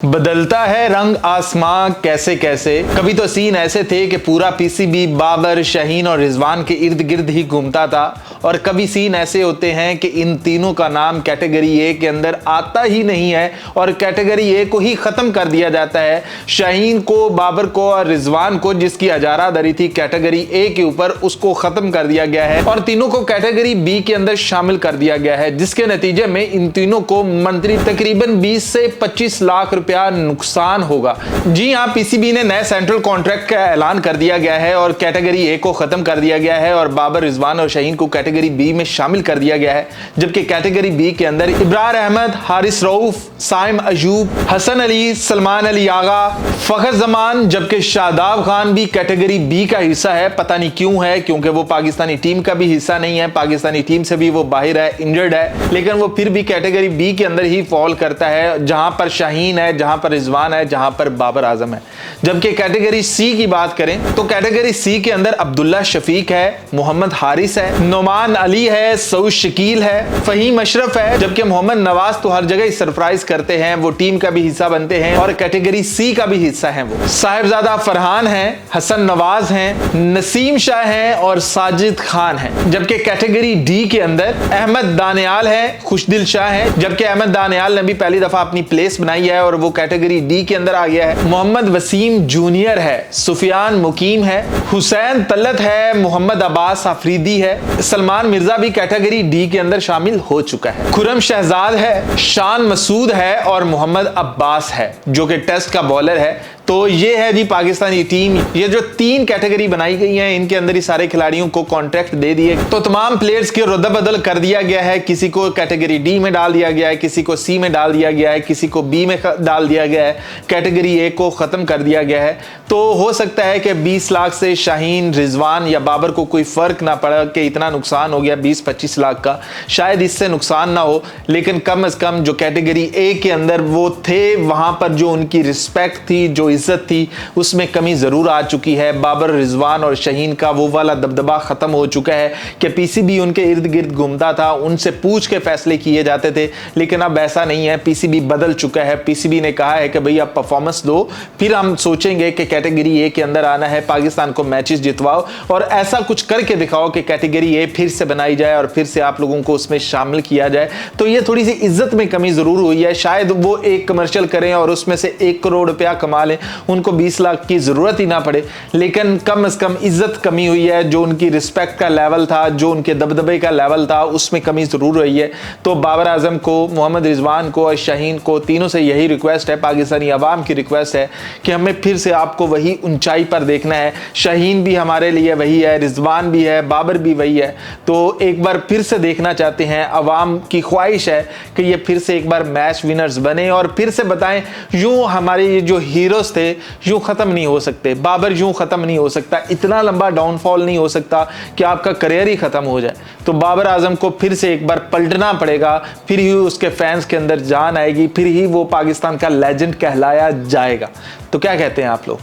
बदलता है रंग आसमां कैसे कैसे। कभी तो सीन ऐसे थे कि पूरा पीसीबी बाबर, शाहीन और रिजवान के इर्द गिर्द ही घूमता था, और कभी सीन ऐसे होते हैं कि इन तीनों का नाम कैटेगरी ए के अंदर आता ही नहीं है और कैटेगरी ए को ही खत्म कर दिया जाता है। शाहीन को, बाबर को और रिजवान को, जिसकी अजारादारी थी कैटेगरी ए के ऊपर, उसको खत्म कर दिया गया है और तीनों को कैटेगरी बी के अंदर शामिल कर दिया गया है, जिसके नतीजे में इन तीनों को मंथली तकरीबन 20 से 25 लाख रुपया नुकसान होगा। जी हां, पीसीबी ने नए सेंट्रल कॉन्ट्रैक्ट का ऐलान कर दिया गया है और कैटेगरी ए को खत्म कर दिया गया है और बाबर, रिजवान और शाहीन को कैटेगरी बी में शामिल कर दिया गया है। जबकि कैटेगरी बी के अंदर इब्रार अहमद, हारिस रऊफ, साइम अयूब, हसन अली, सलमान अली आगा, फखर जमान, जबकि शादाब खान भी कैटेगरी बी का हिस्सा है। पता नहीं क्यों है, क्योंकि वो पाकिस्तानी टीम का भी हिस्सा नहीं है, पाकिस्तानी टीम से भी वो बाहर है, इंजर्ड है, लेकिन वो फिर भी कैटेगरी बी के अंदर ही फॉल करता है, जहां पर शाहीन है, जहां पर रिजवान है, जहां पर बाबर आजम है। जबकि कैटेगरी सी की बात करें तो कैटेगरी सी के अंदर अब्दुल्ला शफीक है, मोहम्मद हारिस है, नोमान अली है, सऊद शकील है, फहीम अशरफ है, जबकि मोहम्मद नवाज तो हर जगह सरप्राइज करते हैं, वो टीम का भी हिस्सा बनते हैं और कैटेगरी सी का भी हिस्सा है। वो साहिबजादा फरहान है, हसन नवाज हैं, नसीम शाह हैं और साजिद खान हैं। जबकि कैटेगरी डी के अंदर अहमद दानियाल है, खुशदिल शाह है, जबकि अहमद दानियाल ने भी पहली दफा अपनी प्लेस बनाई है और वो कैटेगरी डी के अंदर आ गया है। मोहम्मद वसीम जूनियर है, सुफियान मुकीम है, हुसैन तलत है, मोहम्मद अब्बास आफरीदी है, सलमान मिर्जा भी कैटेगरी डी के अंदर शामिल हो चुका है। खुरम शहजाद है, शान मसूद है और मोहम्मद अब्बास है जो कि टेस्ट का बॉलर है। तो ये है जी पाकिस्तानी टीम। ये जो 3 कैटेगरी बनाई गई हैं, इनके अंदर ही सारे खिलाड़ियों को कॉन्ट्रैक्ट दे दिए, तो तमाम प्लेयर्स की रद्द बदल कर दिया गया है। किसी को कैटेगरी डी में डाल दिया गया है, किसी को सी में डाल दिया गया है, किसी को बी में डाल दिया गया है, कैटेगरी ए को खत्म कर दिया गया है। तो हो सकता है कि 20 लाख से शाहीन, रिजवान या बाबर को कोई फर्क ना पड़ा कि इतना नुकसान हो गया 20-25 लाख का, शायद इससे नुकसान ना हो, लेकिन कम से कम जो कैटेगरी ए के अंदर वो थे, वहां पर जो उनकी रिस्पेक्ट थी, जो इज्जत थी, उसमें कमी जरूर आ चुकी है। बाबर, रिजवान और शाहीन का वो वाला दबदबा खत्म हो चुका है कि पीसीबी उनके इर्द गिर्द घूमता था, उनसे पूछ के फैसले किए जाते थे, लेकिन अब ऐसा नहीं है। पीसीबी बदल चुका है। पीसीबी ने कहा है कि भाई आप परफॉर्मेंस दो, फिर हम सोचेंगे कि कैटेगरी ए के अंदर आना है, पाकिस्तान को मैचेस जितवाओ और ऐसा कुछ करके दिखाओ कि कैटेगरी ए फिर से बनाई जाए और फिर से आप लोगों को उसमें शामिल किया जाए। तो ये थोड़ी सी इज्जत में कमी जरूर हुई है। शायद वो एक कमर्शियल करें और उसमें से 1 करोड़ रुपया कमा लें, उनको 20 लाख की जरूरत ही ना पड़े, लेकिन कम से कम इज्जत कमी हुई है। जो उनकी रिस्पेक्ट का लेवल था, जो उनके दबदबे का लेवल था, उसमें कमी जरूर हुई है। तो बाबर आजम को, मोहम्मद रिजवान को और शाहीन को, तीनों से यही रिक्वेस्ट है, पाकिस्तानी अवाम की रिक्वेस्ट है कि हमें फिर से आपको वही ऊंचाई पर देखना है। शाहीन भी हमारे लिए वही है, रिजवान भी है, बाबर भी वही है। तो एक बार फिर से देखना चाहते हैं, अवाम की ख्वाहिश है कि ये फिर से एक बार मैच विनर्स बने और फिर से बताएं यूं हमारे ये जो हीरोज थे यूं खत्म नहीं हो सकते। बाबर यूं खत्म नहीं हो सकता, इतना लंबा डाउनफॉल नहीं हो सकता कि आपका करियर ही खत्म हो जाए। तो बाबर आजम को फिर से एक बार पलटना पड़ेगा, फिर ही उसके फैंस के अंदर जान आएगी, फिर ही वो पाकिस्तान का लेजेंड कहलाया जाएगा। तो क्या कहते हैं आप लोग?